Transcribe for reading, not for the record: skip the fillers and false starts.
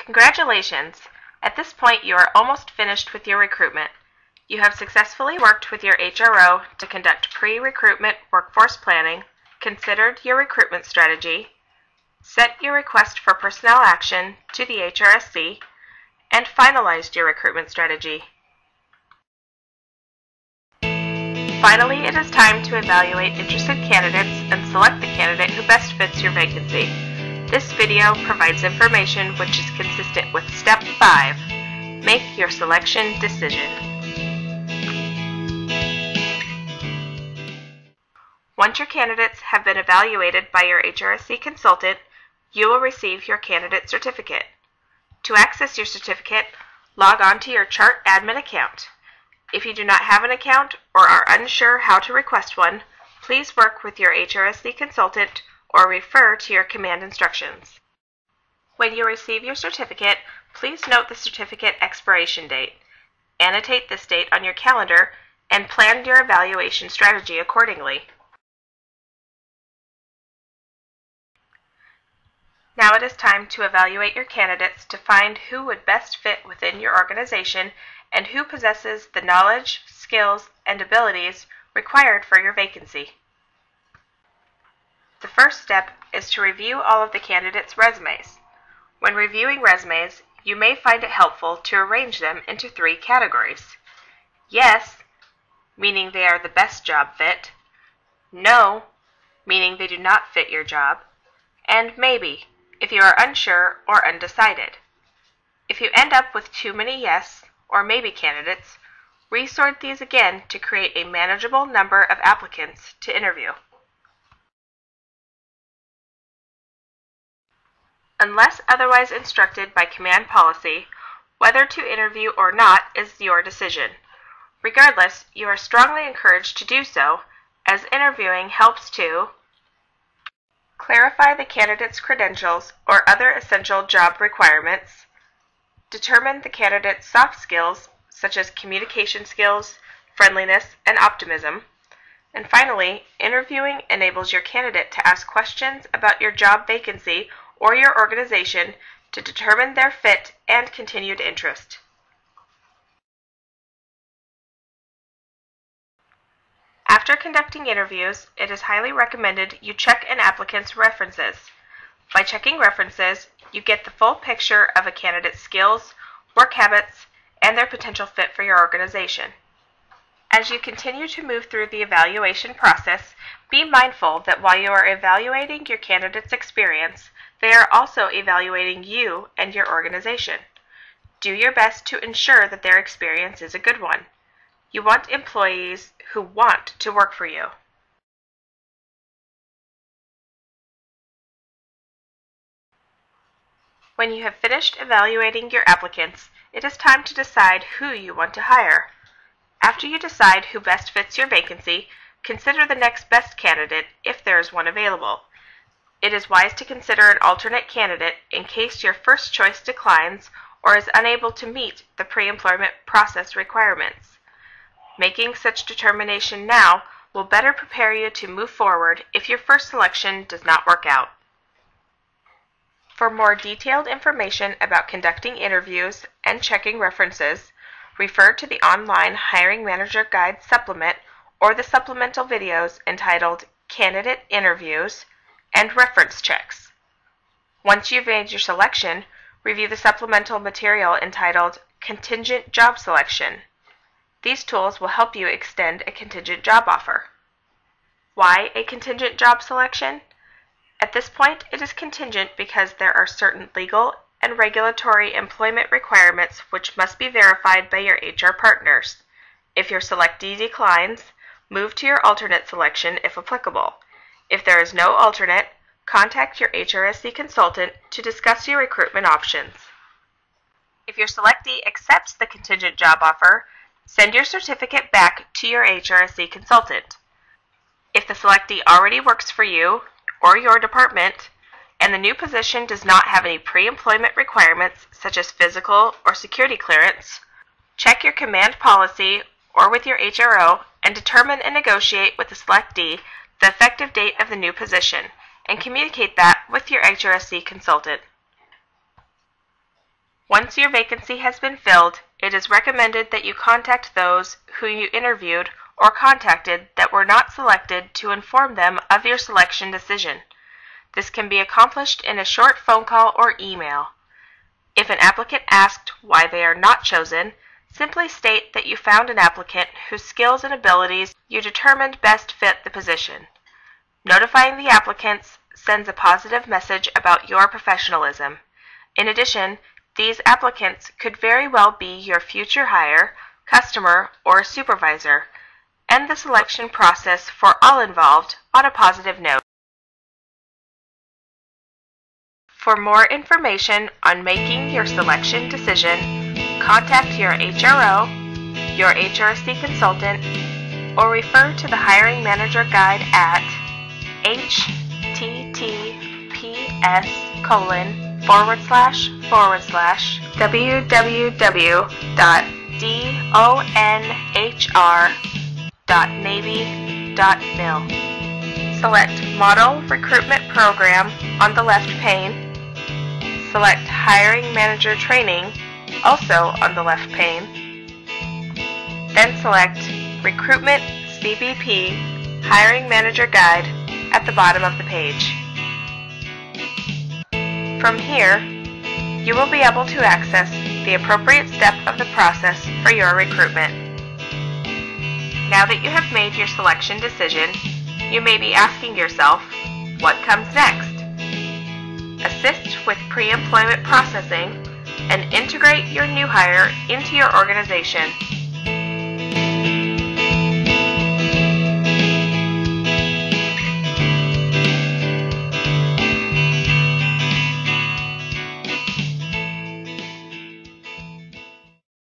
Congratulations! At this point, you are almost finished with your recruitment. You have successfully worked with your HRO to conduct pre-recruitment workforce planning, considered your recruitment strategy, set your request for personnel action to the HRSC, and finalized your recruitment strategy. Finally, it is time to evaluate interested candidates and select the candidate who best fits your vacancy. This video provides information which is consistent with Step 5. Make your selection decision. Once your candidates have been evaluated by your HRSC consultant, you will receive your candidate certificate. To access your certificate, log on to your Chart admin account. If you do not have an account or are unsure how to request one, please work with your HRSC consultant or refer to your command instructions. When you receive your certificate, please note the certificate expiration date. Annotate this date on your calendar and plan your evaluation strategy accordingly. Now it is time to evaluate your candidates to find who would best fit within your organization and who possesses the knowledge, skills, and abilities required for your vacancy. The first step is to review all of the candidates' resumes. When reviewing resumes, you may find it helpful to arrange them into 3 categories. Yes, meaning they are the best job fit. No, meaning they do not fit your job. And maybe, if you are unsure or undecided. If you end up with too many yes or maybe candidates, resort these again to create a manageable number of applicants to interview. Unless otherwise instructed by command policy, whether to interview or not is your decision. Regardless, you are strongly encouraged to do so, as interviewing helps to clarify the candidate's credentials or other essential job requirements, determine the candidate's soft skills, such as communication skills, friendliness, and optimism, and finally, interviewing enables your candidate to ask questions about your job vacancy or your organization to determine their fit and continued interest. After conducting interviews, it is highly recommended you check an applicant's references. By checking references, you get the full picture of a candidate's skills, work habits, and their potential fit for your organization. As you continue to move through the evaluation process, be mindful that while you are evaluating your candidate's experience, they are also evaluating you and your organization. Do your best to ensure that their experience is a good one. You want employees who want to work for you. When you have finished evaluating your applicants, it is time to decide who you want to hire. After you decide who best fits your vacancy, consider the next best candidate if there is one available. It is wise to consider an alternate candidate in case your first choice declines or is unable to meet the pre-employment process requirements. Making such determination now will better prepare you to move forward if your first selection does not work out. For more detailed information about conducting interviews and checking references, refer to the online Hiring Manager Guide supplement or the supplemental videos entitled Candidate Interviews and Reference Checks. Once you've made your selection, review the supplemental material entitled Contingent Job Selection. These tools will help you extend a contingent job offer. Why a contingent job selection? At this point, it is contingent because there are certain legal and regulatory employment requirements which must be verified by your HR partners. If your selectee declines, move to your alternate selection if applicable. If there is no alternate, contact your HRSC consultant to discuss your recruitment options. If your selectee accepts the contingent job offer, send your certificate back to your HRSC consultant. If the selectee already works for you or your department, and the new position does not have any pre-employment requirements such as physical or security clearance, check your command policy or with your HRO and determine and negotiate with the selectee the effective date of the new position, and communicate that with your HRSC consultant. Once your vacancy has been filled, it is recommended that you contact those who you interviewed or contacted that were not selected to inform them of your selection decision. This can be accomplished in a short phone call or email. If an applicant asked why they are not chosen, simply state that you found an applicant whose skills and abilities you determined best fit the position. Notifying the applicants sends a positive message about your professionalism. In addition, these applicants could very well be your future hire, customer, or supervisor. End the selection process for all involved on a positive note. For more information on making your selection decision, contact your HRO, your HRC consultant, or refer to the Hiring Manager Guide at https://www.donhr.navy.mil. Select Model Recruitment Program on the left pane. Select Hiring Manager Training, also on the left pane. Then select Recruitment CBP Hiring Manager Guide at the bottom of the page. From here, you will be able to access the appropriate step of the process for your recruitment. Now that you have made your selection decision, you may be asking yourself, what comes next? Assist with pre-employment processing and integrate your new hire into your organization.